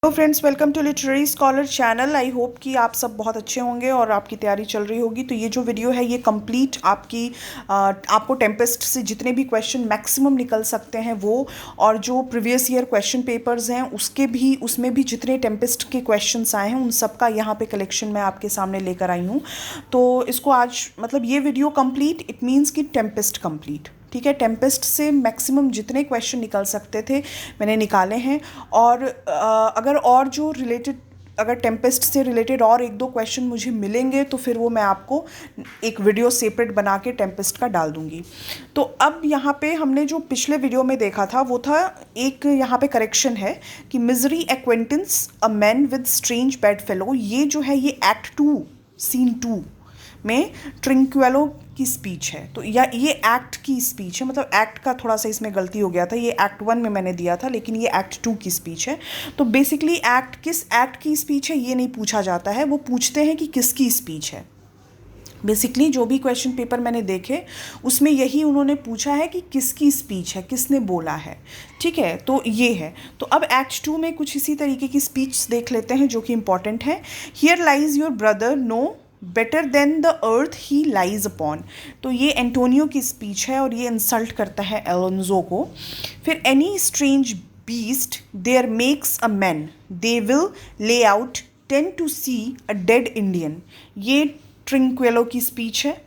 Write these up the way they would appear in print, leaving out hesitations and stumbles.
तो friends, welcome to literary scholar channel. I hope कि आप सब बहुत अच्छे होंगे और आपकी तैयारी चल रही होगी। तो ये जो वीडियो है ये कंप्लीट आपको टेम्पेस्ट से जितने भी क्वेश्चन मैक्सिमम निकल सकते हैं वो, और जो प्रीवियस ईयर क्वेश्चन पेपर्स हैं उसमें भी जितने टेम्पेस्ट के क्वेश्चंस आए हैं उन सब का यहाँ पे कलेक्शन मैं आपके सामने लेकर आई हूँ। तो इसको आज मतलब ये वीडियो कंप्लीट इट मीन्स कि टेम्पेस्ट कंप्लीट, ठीक है। टेम्पेस्ट से मैक्सिमम जितने क्वेश्चन निकल सकते थे मैंने निकाले हैं। और अगर टेम्पेस्ट से रिलेटेड और एक दो क्वेश्चन मुझे मिलेंगे तो फिर वो मैं आपको एक वीडियो सेपरेट बना के टेम्पेस्ट का डाल दूंगी। तो अब यहाँ पे हमने जो पिछले वीडियो में देखा था वो था, एक यहाँ पे करेक्शन है कि misery acquaintance a man with strange bed fellow, ये जो है ये एक्ट 2 सीन 2 में ट्रिंक्वेलो की स्पीच है। तो या ये एक्ट की स्पीच है, मतलब एक्ट का थोड़ा सा इसमें गलती हो गया था, ये एक्ट 1 में मैंने दिया था लेकिन ये एक्ट 2 की स्पीच है। तो बेसिकली किस एक्ट की स्पीच है ये नहीं पूछा जाता है, वो पूछते हैं कि किसकी स्पीच है। बेसिकली जो भी क्वेश्चन पेपर मैंने देखे उसमें यही उन्होंने पूछा है कि किसकी स्पीच है, किसने बोला है, ठीक है। तो ये है। तो अब एक्ट 2 में कुछ इसी तरीके की स्पीच देख लेते हैं जो कि इंपॉर्टेंट है। Here lies your brother no better than the earth he lies upon. तो ये एंटोनियो की स्पीच है और ये इंसल्ट करता है एलोन्जो को। फिर any strange beast there makes a man they will lay out 10 to see a dead Indian, ये ट्रिंक्वेलो की स्पीच है।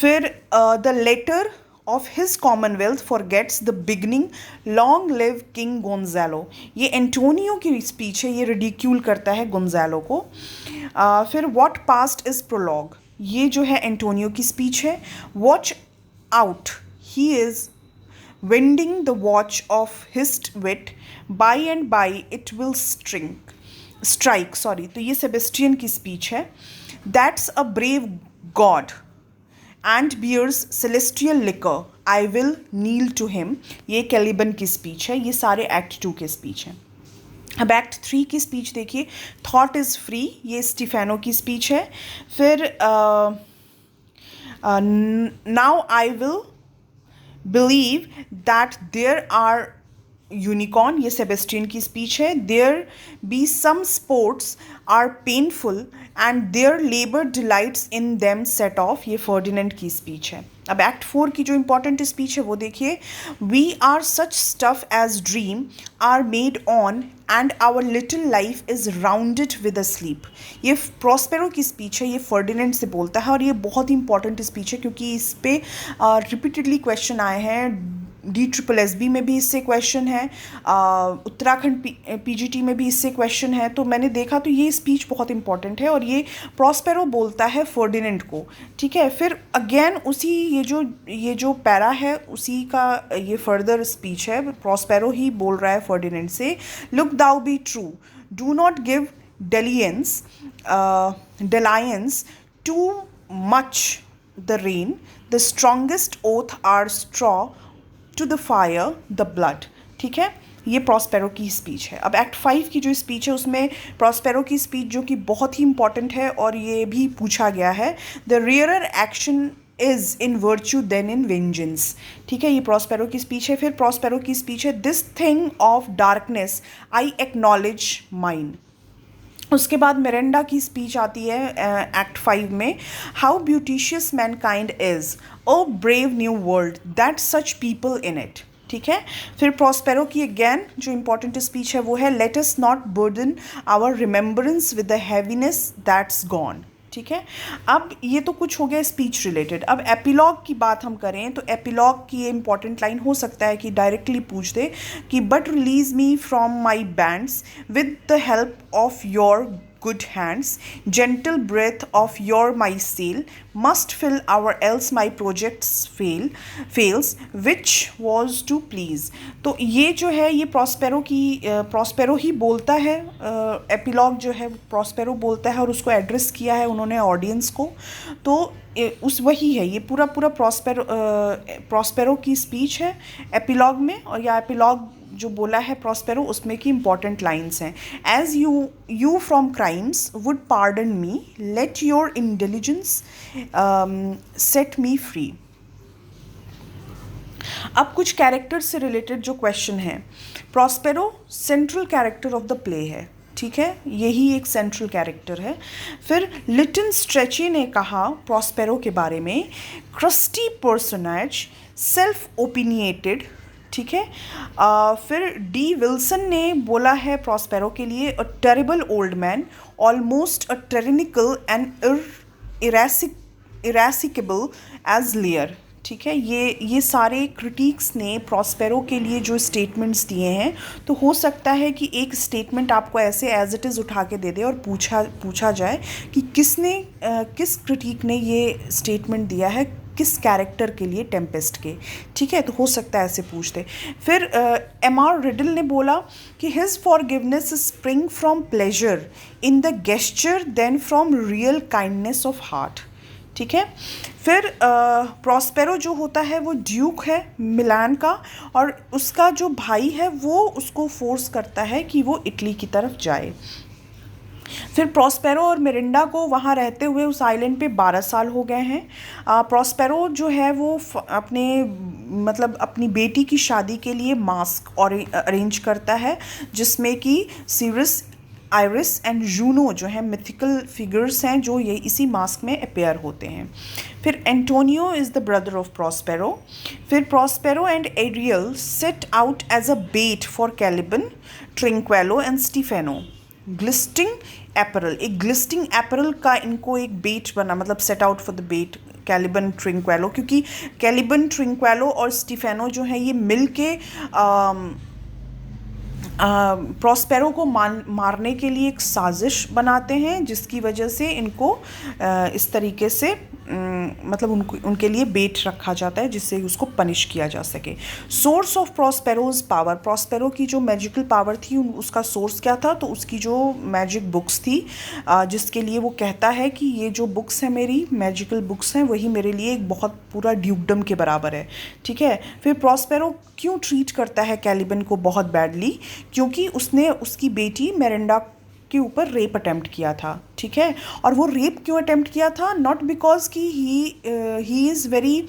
फिर the latter of his commonwealth forgets the beginning, long live king Gonzalo, ये Antonio की speech है, ये ridicule करता है गोंजालो को। फिर व्हाट पास्ट इज प्रोलॉग, ये जो है एंटोनियो की स्पीच है। Watch out he is winding the watch of his wit, by and by it will strike, sorry, तो ये सेबेस्टियन की स्पीच है। That's a brave god and bears celestial liquor, I will kneel to him, ये Caliban की speech है। ये सारे act 2 के स्पीच हैं। अब एक्ट 3 की स्पीच देखिए, थॉट इज़ फ्री, ये स्टीफेनो की स्पीच है। फिर now I will believe that there are unicorn, ये सेबेस्टियन की स्पीच है। There be some sports are painful and their labour delights in them set off, ये फर्डिनेंड की स्पीच है। अब एक्ट 4 की जो इंपॉर्टेंट स्पीच है वो देखिए, we are such stuff as dream are made on and our little life is rounded with a sleep, ये प्रॉस्पेरो की स्पीच है, ये फर्डिनेंड से बोलता है और ये बहुत ही इंपॉर्टेंट स्पीच है क्योंकि इस पे रिपीटेडली क्वेश्चन आए हैं। DSSB में भी इससे क्वेश्चन है, उत्तराखंड PGT में भी इससे क्वेश्चन है। तो मैंने देखा तो ये स्पीच बहुत इंपॉर्टेंट है और ये प्रॉस्पेरो बोलता है फर्डिनेंड को, ठीक है। फिर अगेन उसी ये जो पैरा है उसी का ये फर्दर स्पीच है, प्रॉस्पेरो ही बोल रहा है फर्डिनेंड से। Look thou be true, do not give dalliance too much the rein, the strongest oath are straw to the fire the blood, ठीक है। ये प्रॉस्पेरो की स्पीच है। अब एक्ट 5 की जो स्पीच है उसमें प्रॉस्पेरो की स्पीच जो कि बहुत ही इंपॉर्टेंट है और ये भी पूछा गया है, the rarer action is in virtue than in vengeance, ठीक है। ये प्रॉस्पेरो की स्पीच है। फिर प्रॉस्पेरो की स्पीच है, this thing of darkness I acknowledge mine. उसके बाद मिरेंडा की स्पीच आती है एक्ट 5 में, how beauteous mankind is, O brave new world that such people in it, ठीक है। फिर प्रॉस्पेरो की अगेन जो इंपॉर्टेंट स्पीच है वो है, let us not burden our remembrance with the heaviness that's gone, ठीक है। अब ये तो कुछ हो गया स्पीच रिलेटेड। अब एपिलॉग की बात हम करें तो एपिलॉग की ये इंपॉर्टेंट लाइन हो सकता है कि डायरेक्टली पूछ दे कि but release me from my bands with the help of your good hands, gentle breath of your my sail must fill our else my projects fails which was to please। तो ये जो है ये Prospero ही बोलता है, epilogue जो है Prospero बोलता है और उसको एड्रेस किया है उन्होंने ऑडियंस को। तो उस वही है ये पूरा प्रॉस्पेरो की स्पीच है एपिलॉग में, और या एपिलॉग जो बोला है प्रॉस्पेरो उसमें की इंपॉर्टेंट लाइन्स हैं, as you from crimes would pardon me, let your intelligence set me free. अब कुछ कैरेक्टर से रिलेटेड जो क्वेश्चन है, Prospero central character of the play है, ठीक है, यही एक सेंट्रल कैरेक्टर है। फिर लिटन स्ट्रेची ने कहा प्रॉस्पेरो के बारे में, क्रस्टी पर्सनैज, सेल्फ ओपिनिएटेड, ठीक है। फिर डी विल्सन ने बोला है प्रॉस्पेरो के लिए, a terrible old man, almost a tyrannical and irascible as Lear, ठीक है। ये सारे क्रिटिक्स ने प्रॉस्पेरो के लिए जो स्टेटमेंट्स दिए हैं, तो हो सकता है कि एक स्टेटमेंट आपको ऐसे एज इट इज़ उठा के दे दे और पूछा जाए कि किस क्रिटिक ने ये स्टेटमेंट दिया है किस कैरेक्टर के लिए, टेम्पेस्ट के, ठीक है। तो हो सकता है ऐसे पूछते। फिर एम.आर. रिडल ने बोला कि his forgiveness spring from pleasure in the gesture than from real kindness of heart, ठीक है। फिर प्रॉस्पेरो जो होता है वो ड्यूक है मिलान का, और उसका जो भाई है वो उसको फोर्स करता है कि वो इटली की तरफ जाए। फिर प्रॉस्पेरो और मिरिंडा को वहाँ रहते हुए उस आइलैंड पे 12 साल हो गए हैं। प्रॉस्पेरो जो है वो अपनी बेटी की शादी के लिए मास्क और अरेंज करता है, जिसमें कि सीरिस, आइरिस एंड जूनो जो है मिथिकल फिगर्स हैं जो ये इसी मास्क में अपेयर होते हैं। फिर Antonio is the brother of Prospero. फिर Prospero and Ariel set out as a bait for Caliban, Trinculo and Stephano. Glistering apparel, एक ग्लिस्टिंग एपरल का इनको एक बेट बना, मतलब set out for the bait Caliban Trinculo, क्योंकि Caliban, ट्रिंक्वेलो और Stefano जो है ये मिल के प्रॉस्पेरो को मारने के लिए एक साजिश बनाते हैं, जिसकी वजह से इनको इस तरीके से मतलब उनके लिए बेट रखा जाता है जिससे उसको पनिश किया जा सके। सोर्स ऑफ प्रॉस्पेरोज पावर, प्रॉस्पेरो की जो मैजिकल पावर थी उसका सोर्स क्या था, तो उसकी जो मैजिक बुक्स थी, जिसके लिए वो कहता है कि ये जो बुक्स हैं मेरी मैजिकल बुक्स हैं, वही मेरे लिए एक बहुत पूरा ड्यूकडम के बराबर है, ठीक है। फिर प्रॉस्पेरो क्यों ट्रीट करता है कैलिबन को बहुत बैडली, क्योंकि उसने उसकी बेटी मेरिंडा के ऊपर रेप अटेम्प्ट किया था, ठीक है। और वो रेप क्यों अटेम्प्ट किया था, नॉट बिकॉज कि he is very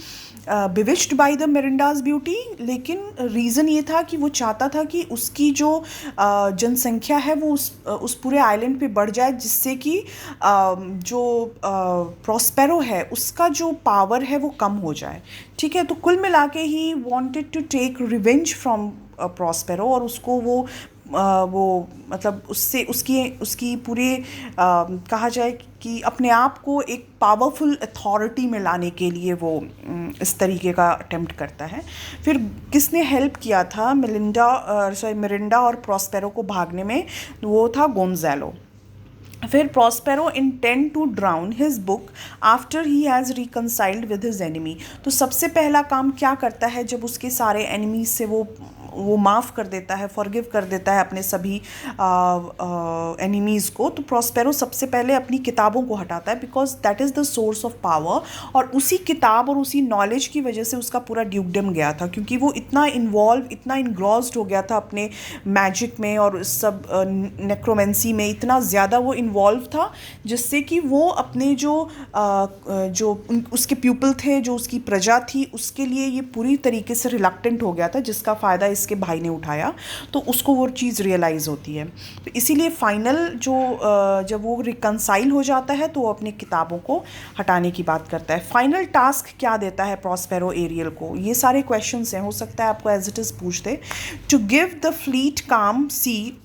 bewitched by the Miranda's beauty, लेकिन रीज़न ये था कि वो चाहता था कि उसकी जो जनसंख्या है वो उस पूरे आइलैंड पे बढ़ जाए, जिससे कि जो प्रॉस्पेरो है उसका जो पावर है वो कम हो जाए, ठीक है। तो कुल मिला के he wanted to take revenge from Prospero, और उसको वो मतलब उससे उसकी पूरे कहा जाए कि अपने आप को एक पावरफुल अथॉरिटी में लाने के लिए वो इस तरीके का अटेम्प्ट करता है। फिर किसने हेल्प किया था मिरिंडा और प्रॉस्पेरो को भागने में, वो था गोंजालो। फिर Prospero intend to drown his book after he has reconciled with his enemy. तो सबसे पहला काम क्या करता है जब उसके सारे एनिमीज से वो माफ़ कर देता है, फॉरगिव कर देता है अपने सभी एनिमीज़ को, तो प्रॉस्पेरो सबसे पहले अपनी किताबों को हटाता है, because that is the source of power. और उसी किताब और उसी नॉलेज की वजह से उसका पूरा ड्यूकडम गया था, क्योंकि वो इतना इन्ग्रॉस्ड हो गया था अपने मैजिक में और इस सब नेक्रोमेंसी में, इतना ज़्यादा वो इन्वॉल्व था, जिससे कि वो अपने जो उसके प्यूपल थे, जो उसकी प्रजा थी, उसके लिए ये पूरी तरीके से रिलक्टेंट हो गया था, जिसका फ़ायदा इसके भाई ने उठाया, तो उसको वो चीज़ रियलाइज़ होती है। तो इसीलिए फाइनल जब वो रिकनसाइल हो जाता है तो वो अपनी किताबों को हटाने की बात करता है। फाइनल टास्क क्या देता है प्रॉस्पेरो एरियल को, ये सारे क्वेश्चंस हैं, हो सकता है आपको एज इट इज़ पूछ दे। To give the fleet calm sea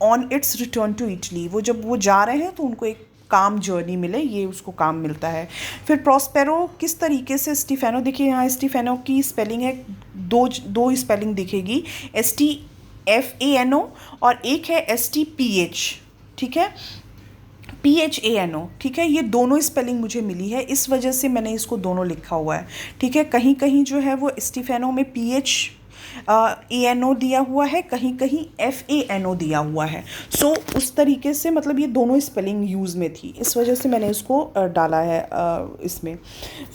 on its return to Italy, वो जब वो जा रहे हैं तो उनको एक काम जर्नी मिले, ये उसको काम मिलता है। फिर प्रॉस्पेरो किस तरीके से स्टीफेनो, देखिए यहाँ स्टीफेनो की स्पेलिंग है, दो स्पेलिंग दिखेगी, STFANO और एक है STPH, ठीक है, PHANO, ठीक है। ये दोनों स्पेलिंग मुझे मिली है, इस वजह से मैंने इसको दोनों लिखा हुआ है, ठीक है। कहीं कहीं जो है वो स्टीफेनो में PHANO दिया हुआ है, कहीं कहीं FANO दिया हुआ है। सो उस तरीके से मतलब ये दोनों स्पेलिंग यूज़ में थी, इस वजह से मैंने इसको डाला है इसमें।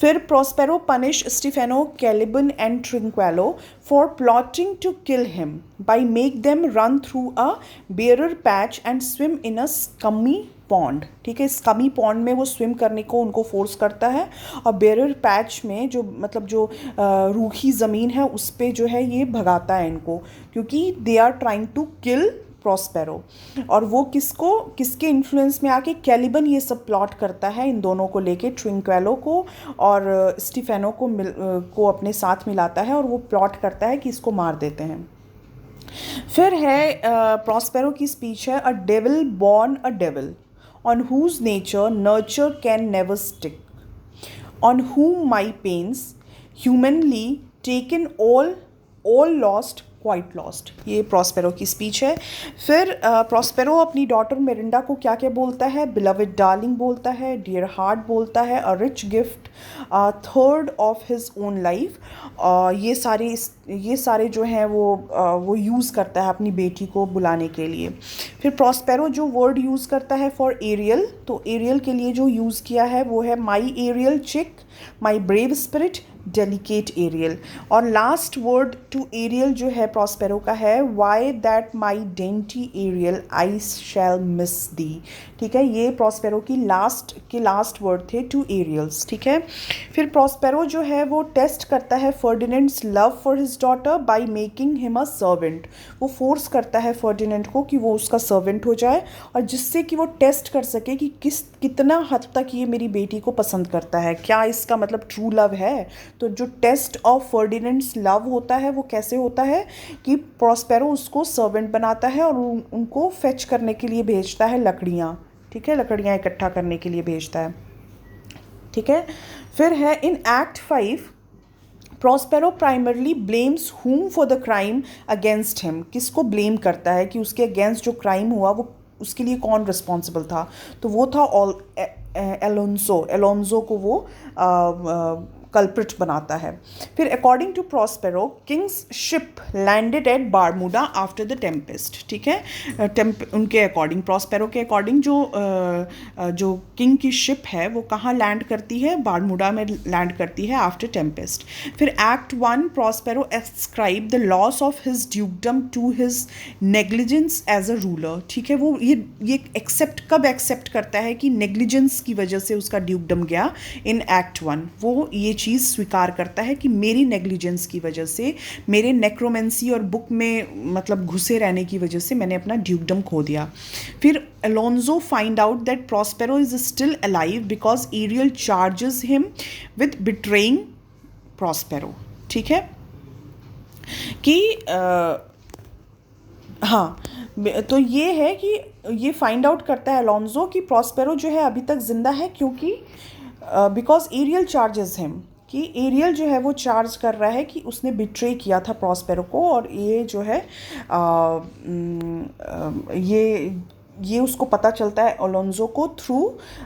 फिर Prospero punish Stephano, Caliban and Trinculo for plotting to kill him by make them run through a briar patch and swim in a scummy pond, ठीक है। स्कमी पॉन्ड में वो स्विम करने को उनको फोर्स करता है, और बेरर पैच में जो रूखी ज़मीन है उस पर जो है ये भगाता है इनको, क्योंकि they are trying to kill Prospero, और वो किसके इन्फ्लुएंस में आके कैलिबन ये सब प्लॉट करता है इन दोनों को लेके, ट्रिंक्वेलो को और स्टीफेनो को अपने साथ मिलाता है और वो प्लॉट करता है कि इसको मार देते हैं। फिर है प्रॉस्पेरो की स्पीच है, a devil born a devil on whose nature nurture can never stick, on whom my pains humanly taken all lost quite lost. ये प्रॉस्पेरो की स्पीच है। फिर प्रॉस्पेरो अपनी डॉटर मेरिंडा को क्या क्या बोलता है, बिलवड डार्लिंग बोलता है, डियर हार्ट बोलता है, a rich gift, third of his own life. ये सारे जो हैं वो यूज़ करता है अपनी बेटी को बुलाने के लिए। फिर प्रॉस्पेरो जो वर्ड यूज़ करता है फॉर एरियल, तो एरियल के लिए जो यूज़ किया है वो है my Ariel chick, my brave spirit, delicate Ariel. और लास्ट वर्ड टू एरियल जो है प्रॉस्पेरो का है, why that my dainty Ariel I shall miss thee. ठीक है, ये प्रॉस्पेरो की लास्ट वर्ड थे टू एरियल्स। ठीक है, फिर प्रॉस्पेरो जो है वो टेस्ट करता है Ferdinand's love for his daughter by making him a servant. वो फोर्स करता है फर्डिनेंड को कि वो उसका सर्वेंट हो जाए, और जिससे कि वो टेस्ट कर सके कि कितना हद तक ये मेरी बेटी को पसंद करता है, क्या इसका मतलब ट्रू लव है। तो जो टेस्ट ऑफ फर्डिनेंड्स लव होता है वो कैसे होता है कि प्रॉस्पेरो उसको सर्वेंट बनाता है और उनको फेच करने के लिए भेजता है लकड़ियाँ। ठीक है, लकड़ियाँ इकट्ठा करने के लिए भेजता है। ठीक है, फिर है in act 5 Prospero primarily blames whom for the crime against him. किसको ब्लेम करता है कि उसके अगेंस्ट जो क्राइम हुआ वो उसके लिए कौन रिस्पॉन्सिबल था, तो वो था एलोन्सो को वो कल्प्रिट बनाता है। फिर according to Prospero king's ship landed at Bermuda after the tempest. ठीक है, उनके अकॉर्डिंग, प्रॉस्पेरो के अकॉर्डिंग जो किंग की शिप है वो कहाँ लैंड करती है, बारमूडा में लैंड करती है आफ्टर टेम्पेस्ट। फिर act 1 Prospero ascribe the loss of his dukedom to his negligence as a ruler. ठीक है, वो ये कब एक्सेप्ट करता है कि नेग्लिजेंस की वजह से उसका ड्यूकडम गया। इन एक्ट 1 वो ये चीज़ स्वीकार करता है कि मेरी नेग्लिजेंस की वजह से, मेरे नेक्रोमेंसी और बुक में मतलब घुसे रहने की वजह से मैंने अपना ड्यूकडम खो दिया। फिर Alonso find out that Prospero is still alive because Ariel charges him with betraying Prospero. ठीक है, कि हाँ, तो ये है कि ये फाइंड आउट करता है अलोन्सो कि प्रॉस्पेरो जो है अभी तक जिंदा है, क्योंककि बिकॉज एरियल चार्जेस हिम, कि एरियल जो है वो चार्ज कर रहा है कि उसने बिट्रे किया था प्रॉस्पेरो को, और ये जो है ये उसको पता चलता है अलोन्सो को थ्रू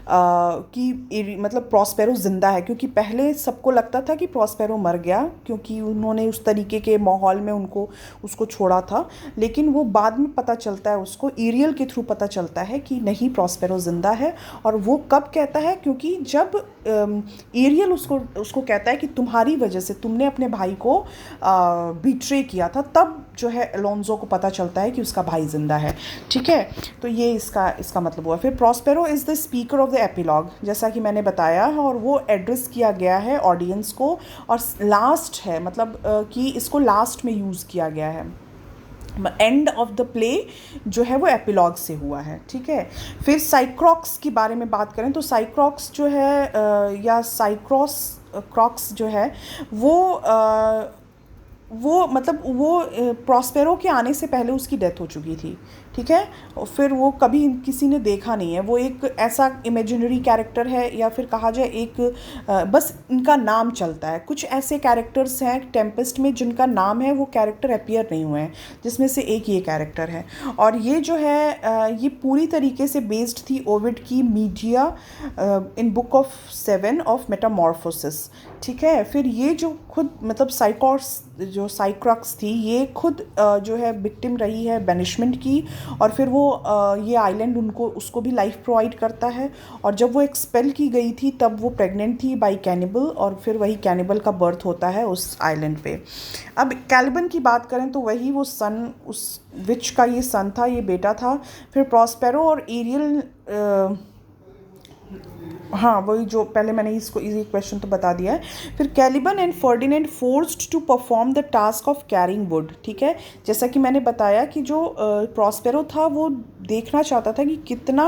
कि मतलब प्रॉस्पेरो ज़िंदा है, क्योंकि पहले सबको लगता था कि प्रॉस्पेरो मर गया क्योंकि उन्होंने उस तरीके के माहौल में उसको छोड़ा था, लेकिन वो बाद में पता चलता है, उसको एरियल के थ्रू पता चलता है कि नहीं, प्रॉस्पेरो ज़िंदा है। और वो कब कहता है, क्योंकि जब एरियल उसको कहता है कि तुम्हारी वजह से तुमने अपने भाई को बिट्रे किया था, तब जो है अलोन्सो को पता चलता है कि उसका भाई जिंदा है। ठीक है, तो ये इसका मतलब हुआ। फिर Prospero is the speaker of the epilogue, जैसा कि मैंने बताया, और वो एड्रेस किया गया है ऑडियंस को, और लास्ट है, मतलब कि इसको लास्ट में यूज़ किया गया है। एंड ऑफ द प्ले जो है वो एपिलॉग से हुआ है। ठीक है, फिर साइक्रॉक्स के बारे में बात करें तो साइक्रॉक्स जो है या क्रॉक्स जो है वो मतलब वो प्रॉस्पेरो के आने से पहले उसकी डेथ हो चुकी थी। ठीक है, और फिर वो कभी किसी ने देखा नहीं है, वो एक ऐसा इमेजिनरी कैरेक्टर है, या फिर कहा जाए एक बस इनका नाम चलता है। कुछ ऐसे कैरेक्टर्स हैं टेम्पेस्ट में जिनका नाम है, वो कैरेक्टर अपीयर नहीं हुए हैं, जिसमें से एक ये कैरेक्टर है। और ये जो है ये पूरी तरीके से बेस्ड थी ओविड की media in book of 7 of Metamorphosis. ठीक है, फिर ये जो खुद मतलब साइक्रॉक्स थी, ये खुद जो है विक्टिम रही है बैनिशमेंट की, और फिर वो ये आइलैंड उसको भी लाइफ प्रोवाइड करता है। और जब वो एक्सपेल की गई थी तब वो प्रेग्नेंट थी बाय कैनिबल, और फिर वही कैनिबल का बर्थ होता है उस आइलैंड पे। अब कैलिबन की बात करें तो वही वो सन, उस विच का ये सन था, ये बेटा था। फिर प्रॉस्पेरो और एरियल हाँ, वही जो पहले मैंने इसको ये क्वेश्चन तो बता दिया है। फिर Caliban and Ferdinand forced to perform the task of carrying wood, ठीक है। जैसा कि मैंने बताया कि जो प्रॉस्पेरो था वो देखना चाहता था कि कितना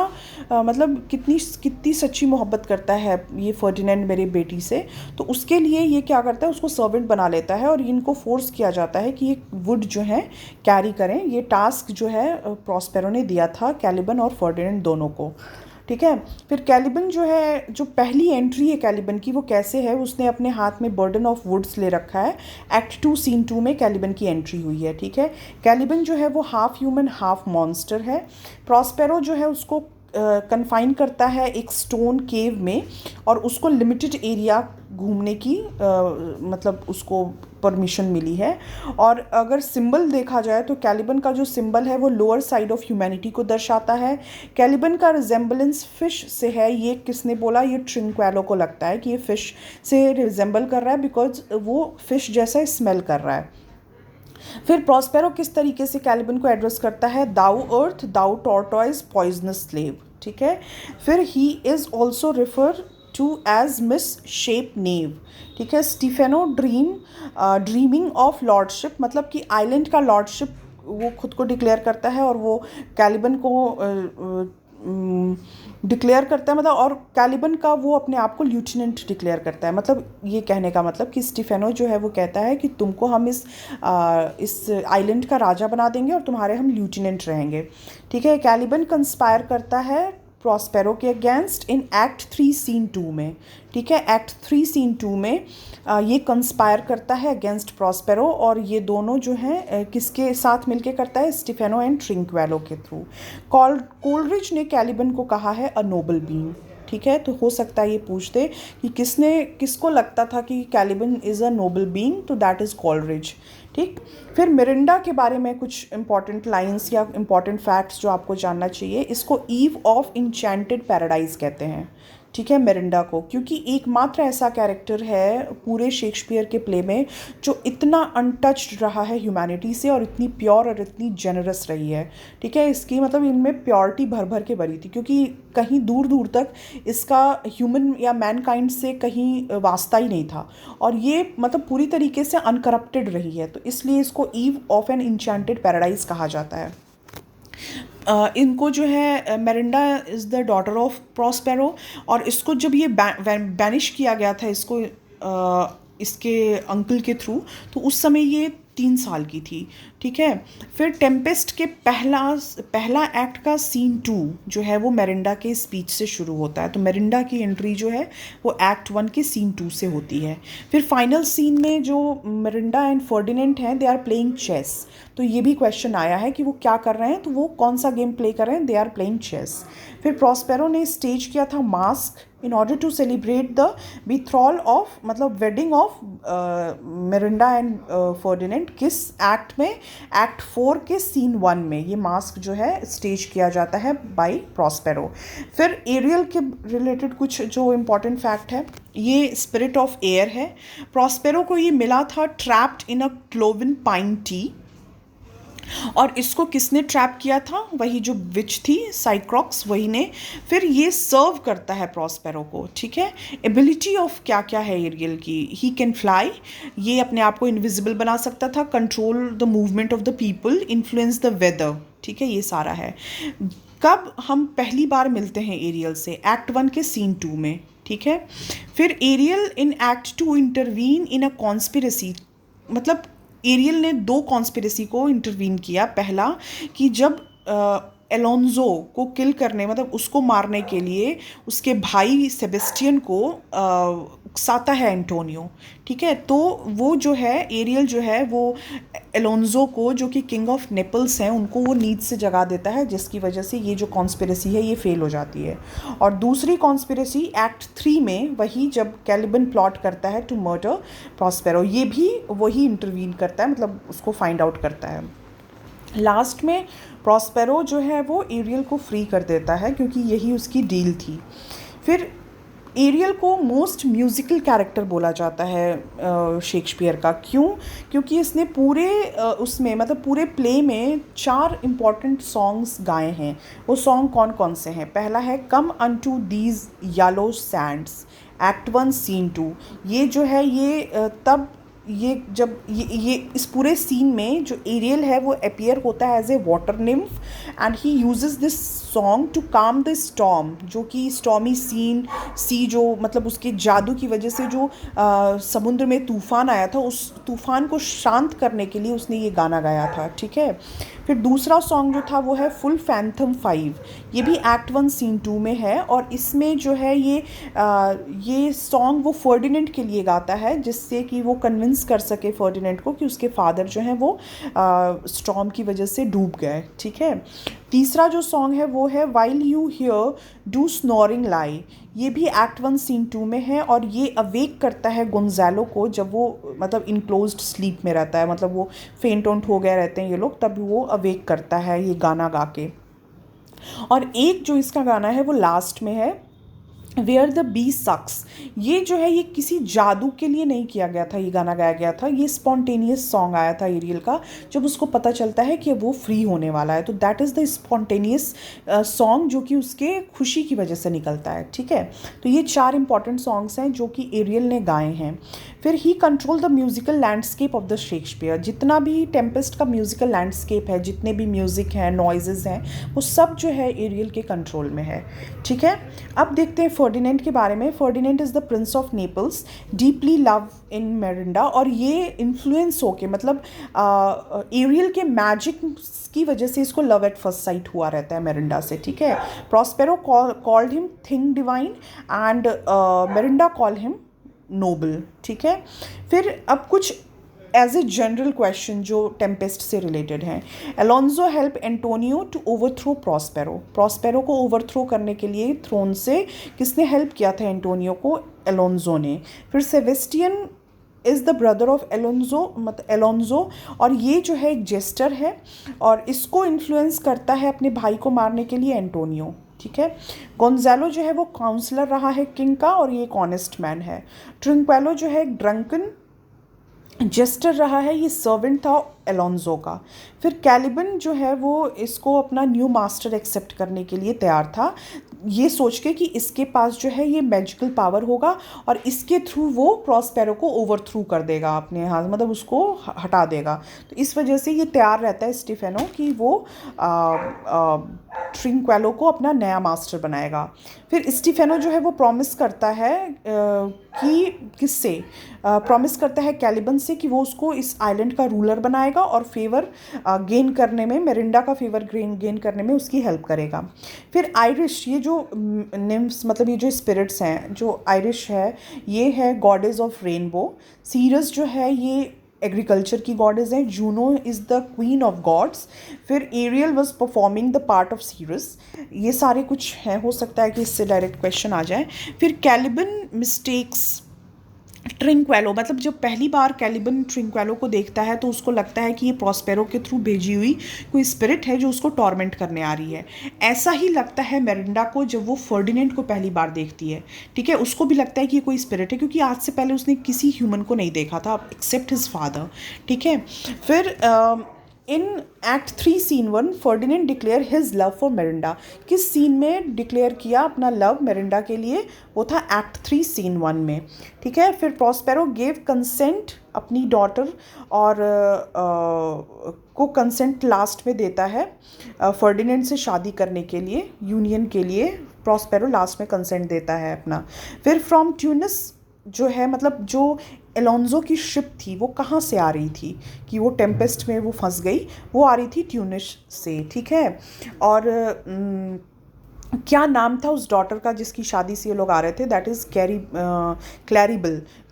मतलब कितनी सच्ची मोहब्बत करता है ये फर्डिनेंड मेरे बेटी से। तो उसके लिए ये क्या करता है, उसको सर्वेंट बना लेता है और इनको फोर्स किया जाता है कि ये वुड जो है कैरी करें। ये टास्क जो है प्रॉस्पेरो ने दिया था कैलिबन और फर्डिनेंड दोनों को, ठीक है। फिर कैलिबन जो है, जो पहली एंट्री है कैलिबन की वो कैसे है, उसने अपने हाथ में बर्डन ऑफ वुड्स ले रखा है। एक्ट 2 सीन 2 में कैलिबन की एंट्री हुई है, ठीक है। कैलिबन जो है वो हाफ ह्यूमन हाफ मॉन्स्टर है। प्रॉस्पेरो जो है उसको कन्फाइन करता है एक स्टोन केव में और उसको लिमिटेड एरिया घूमने की मतलब उसको परमिशन मिली है। और अगर सिंबल देखा जाए तो कैलिबन का जो सिंबल है वो लोअर साइड ऑफ ह्यूमैनिटी को दर्शाता है। कैलिबन का रिजेंबलेंस फिश से है, ये किसने बोला, ये ट्रिंक्वेलो को लगता है कि ये फिश से रिजेंबल कर रहा है बिकॉज वो फिश जैसा स्मेल कर रहा है। फिर प्रॉस्पेरो किस तरीके से कैलिबन को एड्रेस करता है, thou earth, thou tortoise, poisonous slave, ठीक है। फिर he is also refer to as misshapen knave, ठीक है। स्टीफेनो ड्रीमिंग ऑफ लॉर्डशिप, मतलब कि आइलैंड का लॉर्डशिप वो खुद को डिक्लेयर करता है और वो कैलिबन को डिक्लेयर करता है, मतलब और कैलिबन का वो अपने आप को ल्यूटिनेंट डिक्लेयर करता है। मतलब ये कहने का मतलब कि स्टीफेनो जो है वो कहता है कि तुमको हम इस आइलैंड का राजा बना देंगे और तुम्हारे हम ल्यूटिनेंट रहेंगे, ठीक है। कैलिबन कंस्पायर करता है प्रॉस्पेरो के अगेंस्ट इन एक्ट 3 सीन 2 में, ठीक है। एक्ट 3 सीन 2 में ये कंस्पायर करता है अगेंस्ट प्रॉस्पेरो और ये दोनों जो हैं किसके साथ मिलके करता है, स्टीफेनो एंड ट्रिंक्वेलो के थ्रू। कोलरिज ने कैलिबन को कहा है अ नोबल बीइंग, ठीक है। तो हो सकता है ये पूछते कि किसको लगता था कि Caliban is a Nobel being, तो दैट इज़ कोलरिज, ठीक। फिर मिरिंडा के बारे में कुछ इंपॉर्टेंट लाइंस या इंपॉर्टेंट फैक्ट्स जो आपको जानना चाहिए। इसको ईव ऑफ इंचेंटेड पैराडाइज कहते हैं, ठीक है, मिरिंडा को, क्योंकि एकमात्र ऐसा कैरेक्टर है पूरे शेक्सपियर के प्ले में जो इतना अनटच्ड रहा है ह्यूमैनिटी से और इतनी प्योर और इतनी जेनरस रही है, ठीक है। इसकी मतलब इनमें प्योरिटी भर भर के भरी थी क्योंकि कहीं दूर दूर तक इसका ह्यूमन या मैनकाइंड से कहीं वास्ता ही नहीं था और ये मतलब पूरी तरीके से अनकरप्टेड रही है, तो इसलिए इसको eve of an enchanted paradise कहा जाता है। इनको जो है Miranda is the daughter of Prospero और इसको जब ये बैनिश किया गया था इसको इसके अंकल के थ्रू, तो उस समय ये 3 साल की थी, ठीक है। फिर टेम्पेस्ट के पहला एक्ट का सीन 2 जो है वो मेरिंडा के स्पीच से शुरू होता है, तो मेरिंडा की एंट्री जो है वो एक्ट 1 के सीन 2 से होती है। फिर फाइनल सीन में जो मेरिंडा एंड फर्डिनेंड हैं दे आर प्लेइंग चेस, तो ये भी क्वेश्चन आया है कि वो क्या कर रहे हैं, तो वो कौन सा गेम प्ले कर रहे हैं, दे आर प्लेइंग चेस। फिर प्रॉस्पेरो ने स्टेज किया था masque in order to celebrate the betrothal of मतलब wedding of Miranda and Ferdinand, किस एक्ट में, एक्ट 4 के सीन 1 में ये मास्क जो है स्टेज किया जाता है बाय प्रॉस्पेरो। फिर एरियल के रिलेटेड कुछ जो इम्पोर्टेंट फैक्ट है, ये स्पिरिट ऑफ एयर है। प्रॉस्पेरो को ये मिला था trapped in a cloven pine T और इसको किसने ट्रैप किया था, वही जो विच थी साइक्रोक्स, वही ने। फिर ये सर्व करता है प्रॉस्पेरो को, ठीक है। एबिलिटी ऑफ क्या क्या है एरियल की, ही कैन फ्लाई, ये अपने आप को इनविजिबल बना सकता था, control the movement of the people, influence the weather, ठीक है, ये सारा है। कब हम पहली बार मिलते हैं एरियल से, एक्ट 1 के सीन 2 में, ठीक है। फिर Ariel in act 2 intervene in a conspiracy, मतलब एरियल ने 2 कॉन्स्पिरेसी को इंटरवीन किया। पहला कि जब एलोन्जो को किल करने मतलब उसको मारने के लिए उसके भाई सेबेस्टियन को उकसाता है एंटोनियो, ठीक है, तो वो जो है एरियल जो है वो एलोन्जो को, जो कि किंग ऑफ नेपल्स हैं, उनको वो नींद से जगा देता है, जिसकी वजह से ये जो कॉन्स्पिरेसी है ये फेल हो जाती है। और दूसरी कॉन्स्पिरेसी एक्ट 3 में, वही जब कैलिबन प्लॉट करता है टू मर्डर प्रॉस्पेरो, ये भी वही इंटरवीन करता है, मतलब उसको फाइंड आउट करता है। लास्ट में प्रॉस्पेरो जो है वो एरियल को फ्री कर देता है क्योंकि यही उसकी डील थी। फिर एरियल को मोस्ट म्यूज़िकल कैरेक्टर बोला जाता है शेक्सपियर का। क्यों? क्योंकि इसने पूरे उसमें मतलब पूरे प्ले में 4 इम्पॉर्टेंट सॉन्ग्स गाए हैं। वो सॉन्ग कौन कौन से हैं? पहला है come unto these yellow sands, act 1 scene 2। ये जो है ये तब ये जब ये इस पूरे सीन में जो एरियल है वो अपीयर होता है as a water nymph, and he uses this song to calm the storm, जो कि स्टॉर्मी सी जो मतलब उसके जादू की वजह से जो समुद्र में तूफ़ान आया था, उस तूफ़ान को शांत करने के लिए उसने ये गाना गाया था। ठीक है। फिर दूसरा सॉन्ग जो था वो है फुल फैंथम 5। ये भी एक्ट 1 सीन 2 में है, और इसमें जो है ये सॉन्ग वो फर्डिनेंड के लिए गाता है, जिससे कि वो कन्विंस कर सके फर्डिनेंड को कि उसके फादर जो हैं वो स्टॉर्म की वजह से डूब गए। ठीक है। तीसरा जो सॉन्ग है वो है while you here do snoring lie. ये भी एक्ट 1 सीन 2 में है, और ये अवेक करता है गोंजालो को जब वो मतलब इनक्लोज्ड स्लीप में रहता है, मतलब वो फेंट ओंट हो गए रहते हैं ये लोग, तब वो अवेक करता है ये गाना गा के। और एक जो इसका गाना है वो लास्ट में है वेयर द बी सक्स। ये जो है ये किसी जादू के लिए नहीं किया गया था, ये गाना गाया गया था, ये स्पॉन्टेनियस सॉन्ग आया था एरियल का जब उसको पता चलता है कि वो फ्री होने वाला है। तो that is the spontaneous song जो कि उसके खुशी की वजह से निकलता है। ठीक है। तो ये 4 इंपॉर्टेंट सॉन्ग्स हैं जो कि एरियल ने गाए हैं। फिर he control the musical landscape of the Shakespeare. जितना भी टेम्पेस्ट का म्यूज़िकल लैंडस्केप है, जितने भी म्यूज़िक हैं, नॉइजेज़ हैं, वो सब जो है एरियल के कंट्रोल में है। ठीक है। अब देखते हैं फर्डिनेंड के बारे में। Ferdinand is the Prince of Naples, deeply love in Mirinda. और ये इन्फ्लुएंस होके मतलब एरियल के मैजिक की वजह से इसको लव एट फर्स्ट साइट हुआ रहता है मेरिंडा से। ठीक है। Prospero called him thing divine, and Miranda call him noble. ठीक है। फिर अब कुछ एज ए जनरल क्वेश्चन जो टेम्पेस्ट से रिलेटेड हैं। Alonzo help Antonio to overthrow Prospero. Prospero को ओवरथ्रो करने के लिए थ्रोन से किसने हेल्प किया था एंटोनियो को? अलोंजो ने। फिर Sebastian is the brother of Alonso, और ये जो है एक जेस्टर है, और इसको इन्फ्लुएंस करता है अपने भाई को मारने के लिए एंटोनियो। ठीक है। गोंजालो जो है वो काउंसलर रहा है किंग का, और ये एक ऑनेस्ट मैन है। ट्रिंक्वेलो जो है एक ड्रंकन जेस्टर रहा है, ये सर्वेंट था एलोंजो का। फिर कैलिबन जो है वो इसको अपना न्यू मास्टर एक्सेप्ट करने के लिए तैयार था, ये सोच के कि इसके पास जो है ये मैजिकल पावर होगा और इसके थ्रू वो प्रॉस्पेरो को ओवरथ्रू कर देगा अपने हाथ, मतलब उसको हटा देगा। तो इस वजह से ये तैयार रहता है स्टीफेनो कि वो ट्रिंक्वेलो को अपना नया मास्टर बनाएगा। फिर स्टीफेनो जो है वो प्रॉमिस करता है कि किससे प्रॉमिस करता है कैलिबन से कि वो उसको इस आइलैंड का रूलर बनाएगा और फेवर गेन करने में, मेरिंडा का फेवर गेन करने में उसकी हेल्प करेगा। फिर आयरिश, ये जो निम्फ्स मतलब ये जो स्पिरिट्स हैं, जो आयरिश है ये है गॉडेस ऑफ रेनबो। सीरस जो है ये एग्रीकल्चर की गॉडेस हैं। Juno is the queen of gods. फिर Ariel was performing the part of Ceres. ये सारे कुछ हैं, हो सकता है कि इससे डायरेक्ट क्वेश्चन आ जाए। फिर कैलिबन मिस्टेक्स ट्रिंक्वेलो, मतलब जब पहली बार कैलिबन ट्रिंक्वेलो को देखता है तो उसको लगता है कि ये प्रॉस्पेरो के थ्रू भेजी हुई कोई स्पिरिट है जो उसको टॉर्मेंट करने आ रही है। ऐसा ही लगता है मेरिंडा को जब वो फर्डिनेंड को पहली बार देखती है। ठीक है, उसको भी लगता है कि ये कोई स्पिरिट है, क्योंकि आज से पहले उसने किसी ह्यूमन को नहीं देखा था एक्सेप्ट हिज फादर। ठीक है। फिर in act 3 scene 1 Ferdinand declare his love for Miranda. किस सीन में डिक्लेयर किया अपना लव मेरिंडा के लिए? वो था एक्ट 3 सीन 1 में। ठीक है। फिर प्रॉस्पेरो गेव कंसेंट अपनी डॉटर और को कंसेंट लास्ट में देता है फर्डिनेंड से शादी करने के लिए, यूनियन के लिए प्रॉस्पेरो लास्ट में कंसेंट देता है अपना। फिर फ्रॉम ट्यूनिस जो है, मतलब जो एलोंजो की शिप थी वो कहाँ से आ रही थी कि वो टेम्पेस्ट में वो फंस गई, वो आ रही थी ट्यूनिस से। ठीक है। और क्या नाम था उस डॉटर का जिसकी शादी से ये लोग आ रहे थे? दैट इज़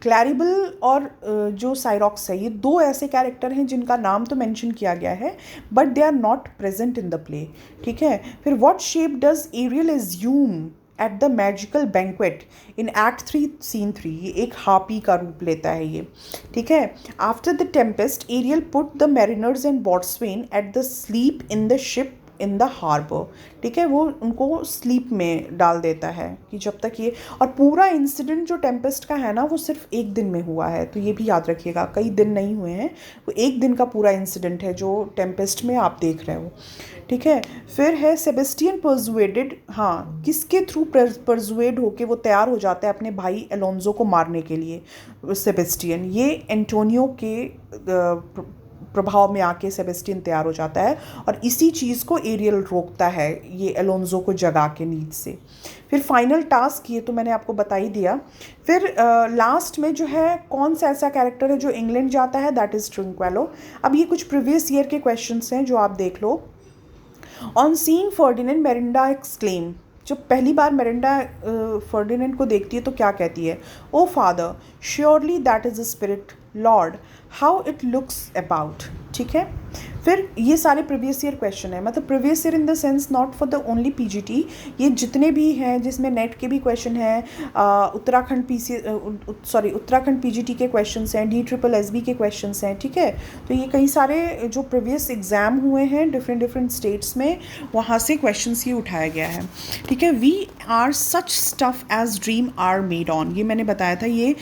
क्लैरिबल और जो साइरॉक्स है, ये 2 ऐसे कैरेक्टर हैं जिनका नाम तो मेंशन किया गया है but they are not present in the play. ठीक है। फिर what shape does Ariel assume at the magical banquet in act 3 scene 3? ये एक हापी का रूप लेता है ये। ठीक है। After the Tempest Ariel put the mariners and boatswain at the sleep in the ship in the harbour, ठीक है, वो उनको स्लीप में डाल देता है कि जब तक ये, और पूरा इंसिडेंट जो टेम्पेस्ट का है ना वो सिर्फ एक दिन में हुआ है, तो ये भी याद रखिएगा, कई दिन नहीं हुए हैं, वो एक दिन का पूरा इंसिडेंट है जो टेम्पेस्ट में आप देख रहे हो, ठीक है। फिर है सेबेस्टियन परजुएडेड, हाँ, किसके थ्रू परजुएड होके वो तैयार हो जाता है अपने भाई अलोंजो को मारने के लिए, सेबेस्टियन, ये एंटोनियो के प्रभाव में आके सेबेस्टियन तैयार हो जाता है, और इसी चीज़ को एरियल रोकता है ये अलोंजो को जगा के नींद से। फिर फाइनल टास्क, ये तो मैंने आपको बता ही दिया। फिर लास्ट में जो है कौन सा ऐसा कैरेक्टर है जो इंग्लैंड जाता है, दैट इज़ ट्रिंक्वेलो। अब ये कुछ प्रीवियस ईयर के क्वेश्चंस हैं जो आप देख लो। On seeing Ferdinand Miranda exclaim, जब पहली बार मेरिंडा फर्डिनेंड को देखती है तो क्या कहती है, O father surely that is a spirit, lord how it looks about, ठीक है। फिर ये सारे प्रीवियस ईयर क्वेश्चन है, मतलब previous year in the sense not for the only PGT, ये जितने भी हैं जिसमें नेट के भी क्वेश्चन हैं, उत्तराखंड पीजीटी के क्वेश्चंस हैं, DSSB के क्वेश्चंस हैं, ठीक है। तो ये कई सारे जो प्रीवियस एग्ज़ाम हुए हैं डिफरेंट स्टेट्स में, वहाँ से क्वेश्चंस ये उठाया गया है, ठीक है। We are such stuff as dream are made on, ये मैंने बताया था, ये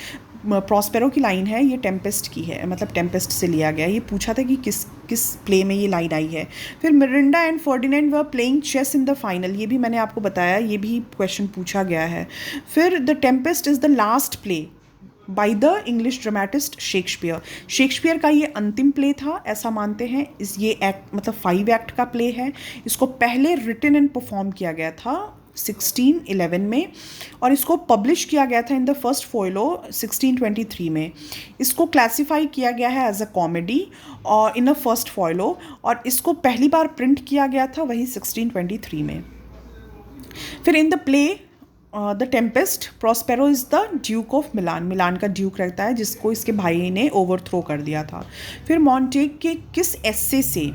प्रॉस्पेरो की लाइन है, ये टेम्पेस्ट की है, मतलब टेम्पेस्ट से लिया गया, ये पूछा था कि किस प्ले में ये लाइन आई है। फिर Miranda and Ferdinand were playing chess in the final, ये भी मैंने आपको बताया, ये भी क्वेश्चन पूछा गया है। फिर the Tempest is the last play by the English dramatist Shakespeare, Shakespeare का ये अंतिम प्ले था ऐसा मानते हैं। ये एक्ट मतलब 5 एक्ट का प्ले है, इसको पहले रिटन एंड परफॉर्म किया गया था 1611 में, और इसको पब्लिश किया गया था इन द फर्स्ट फोइलो 1623 में। इसको क्लासिफाई किया गया है एज अ कॉमेडी और इन अ फर्स्ट फोइलो, और इसको पहली बार प्रिंट किया गया था वही 1623 में। फिर in the play the Tempest, Prospero is the duke of Milan, Milan का ड्यूक रहता है जिसको इसके भाई ने ओवरथ्रो कर दिया था। फिर मॉन्टेग के किस एस्से से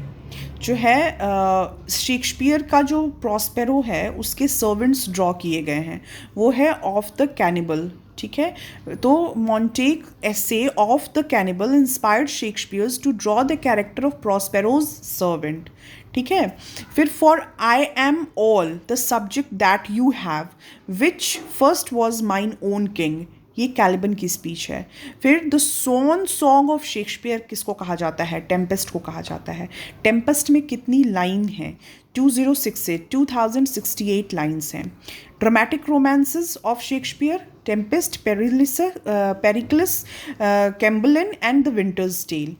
जो है शेक्सपियर का जो प्रॉस्पेरो है उसके सर्वेंट्स ड्रॉ किए गए हैं, वो है ऑफ द कैनिबल, ठीक है। तो Montaigne essay of the cannibal inspired Shakespeare's to draw the character of Prospero's servant, ठीक है। फिर for I am all the subject that you have which first was mine own king, ये Caliban की speech है। फिर the swan song of Shakespeare किसको कहा जाता है, टेम्पेस्ट को कहा जाता है। टेम्पेस्ट में कितनी लाइन है, 2068 लाइन्स हैं। Dramatic romances of Shakespeare, Tempest, Pericles, Cymbeline and the Winter's Tale.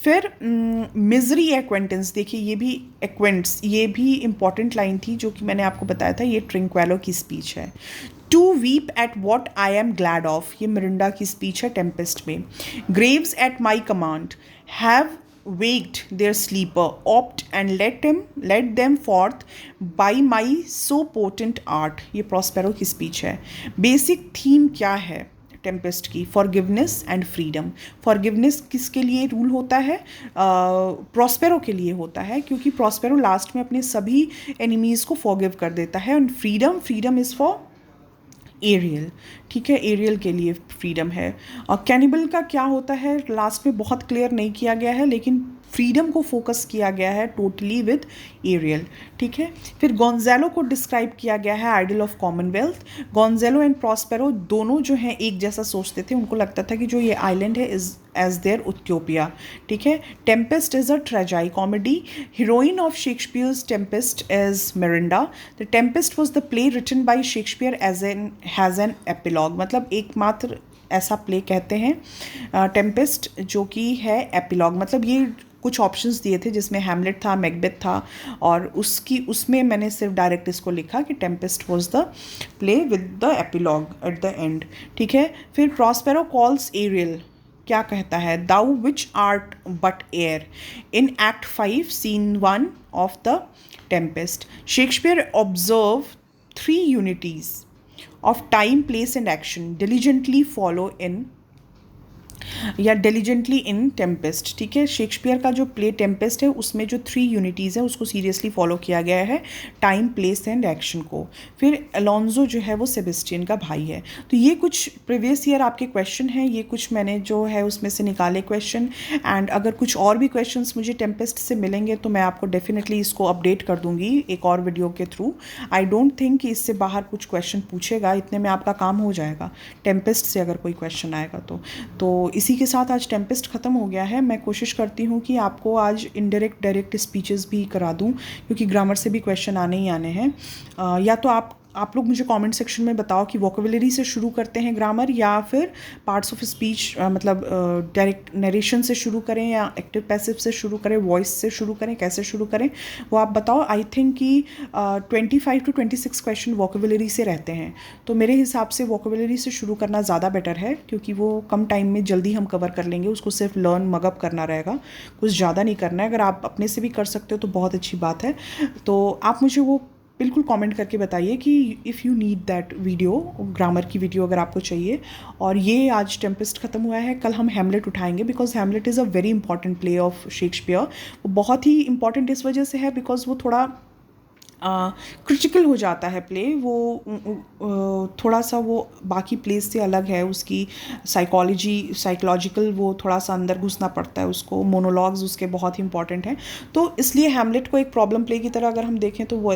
फिर मिजरी एक्वेंटेंस, देखिए ये भी एक्वेंट्स, ये भी इंपॉर्टेंट लाइन थी जो कि मैंने आपको बताया था, ये ट्रिंक्वेलो की स्पीच है। To weep at what I am glad of, ये मिरिंडा की स्पीच है टेम्पेस्ट में। Graves at my command have waked their sleeper, opt and let them forth by my so potent art, ये Prospero की speech है। Basic theme क्या है Tempest की, फॉरगिवनेस एंड फ्रीडम। फॉरगिवनेस किसके लिए रूल होता है, प्रॉस्पेरो के लिए होता है, क्योंकि प्रॉस्पेरो लास्ट में अपने सभी एनिमीज़ को फॉरगिव कर देता है। And freedom is for Ariel, ठीक है, एरियल के लिए फ्रीडम है। और कैनिबल का क्या होता है लास्ट में बहुत क्लियर नहीं किया गया है, लेकिन फ्रीडम को फोकस किया गया है टोटली विद एरियल, ठीक है। फिर गोंजालो को डिस्क्राइब किया गया है ideal of commonwealth. Gonzalo and Prospero दोनों जो हैं एक जैसा सोचते थे, उनको लगता था कि जो ये आइलैंड है इज एज देयर उत्योपिया, ठीक है। Tempest is a tragicomedy. Heroine of Shakespeare's Tempest is Miranda. The Tempest was the play written by Shakespeare has an epilogue, मतलब एकमात्र ऐसा प्ले कहते हैं टेम्पेस्ट जो कि है एपिलॉग, मतलब ये कुछ ऑप्शंस दिए थे जिसमें हैमलेट था, मैकबेथ था, और उसमें मैंने सिर्फ डायरेक्ट इसको लिखा कि Tempest was the play with the epilogue at the end, ठीक है। फिर प्रॉस्पेरो कॉल्स एरियल, क्या कहता है, thou which art but air, in act 5 scene 1 of the Tempest. Shakespeare observe 3 unities of time, place and action diligently follow in या diligently in Tempest, ठीक है। Shakespeare का जो प्ले टेम्पेस्ट है उसमें जो 3 यूनिटीज़ है उसको सीरियसली फॉलो किया गया है, टाइम, प्लेस एंड एक्शन को। फिर अलोंजो जो है वो सेबेस्टियन का भाई है। तो ये कुछ प्रीवियस ईयर आपके क्वेश्चन हैं, ये कुछ मैंने जो है उसमें से निकाले क्वेश्चन। एंड अगर कुछ और भी क्वेश्चंस मुझे टेम्पेस्ट से मिलेंगे तो मैं आपको डेफिनेटली इसको अपडेट कर दूंगी एक और वीडियो के थ्रू। आई डोंट थिंक कि इससे बाहर कुछ क्वेश्चन पूछेगा, इतने में आपका काम हो जाएगा टेम्पेस्ट से अगर कोई क्वेश्चन आएगा तो इसी के साथ आज टेम्पेस्ट ख़त्म हो गया है। मैं कोशिश करती हूँ कि आपको आज इनडायरेक्ट डायरेक्ट स्पीचेस भी करा दूँ, क्योंकि ग्रामर से भी क्वेश्चन आने ही आने हैं। या तो आप लोग मुझे कमेंट सेक्शन में बताओ कि वोकेबुलरी से शुरू करते हैं ग्रामर या फिर पार्ट्स ऑफ स्पीच, मतलब डायरेक्ट नरेशन से शुरू करें या एक्टिव पैसिव से शुरू करें, वॉइस से शुरू करें, कैसे शुरू करें वो आप बताओ। आई थिंक कि 25 to 26 क्वेश्चन वोकेबुलरी से रहते हैं, तो मेरे हिसाब से वोकेबुलरी से शुरू करना ज़्यादा बेटर है, क्योंकि वो कम टाइम में जल्दी हम कवर कर लेंगे। उसको सिर्फ लर्न मगअप करना रहेगा, कुछ ज़्यादा नहीं करना है। अगर आप अपने से भी कर सकते हो तो बहुत अच्छी बात है। तो आप मुझे वो बिल्कुल कमेंट करके बताइए कि if you need that video, grammar की वीडियो अगर आपको चाहिए। और ये आज टेम्पेस्ट ख़त्म हुआ है, कल हम हैमलेट उठाएंगे, because Hamlet is a very important play of Shakespeare. वो बहुत ही इंपॉर्टेंट इस वजह से है बिकॉज वो थोड़ा क्रिटिकल हो जाता है प्ले। वो थोड़ा सा वो बाकी प्लेस से अलग है, उसकी साइकोलॉजिकल वो थोड़ा सा अंदर घुसना पड़ता है उसको, मोनोलॉग्स उसके बहुत ही इंपॉर्टेंट हैं। तो इसलिए हैमलेट को एक प्रॉब्लम प्ले की तरह अगर हम देखें तो वो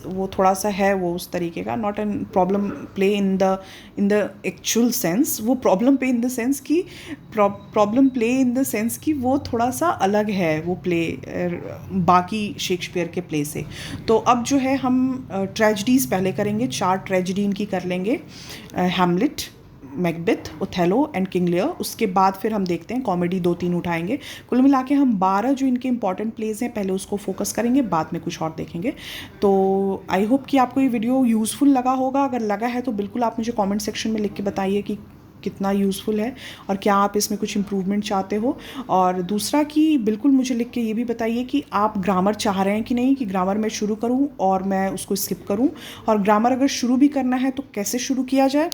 वो थोड़ा सा है वो उस तरीके का, not an problem play in the actual sense. वो problem play in the sense कि वो थोड़ा सा अलग है वो प्ले बाकी शेक्सपियर के प्ले से। तो अब जो है हम ट्रेजेडीज़ पहले करेंगे, 4 ट्रेजेडी इनकी कर लेंगे, Hamlet, Macbeth, Othello and King Lear. उसके बाद फिर हम देखते हैं कॉमेडी 2-3 उठाएंगे। कुल मिला के हम 12 जो इनके इंपॉर्टेंट प्लेज हैं पहले उसको फोकस करेंगे, बाद में कुछ और देखेंगे। तो आई होप कि आपको ये वीडियो यूज़फुल लगा होगा। अगर लगा है तो बिल्कुल आप मुझे कमेंट सेक्शन में लिख के बताइए कि कितना यूज़फुल है और क्या आप इसमें कुछ इम्प्रूवमेंट चाहते हो। और दूसरा कि बिल्कुल मुझे लिख के ये भी बताइए कि आप ग्रामर चाह रहे हैं कि नहीं, कि ग्रामर मैं शुरू करूं और मैं उसको स्किप करूं, और ग्रामर अगर शुरू भी करना है तो कैसे शुरू किया जाए।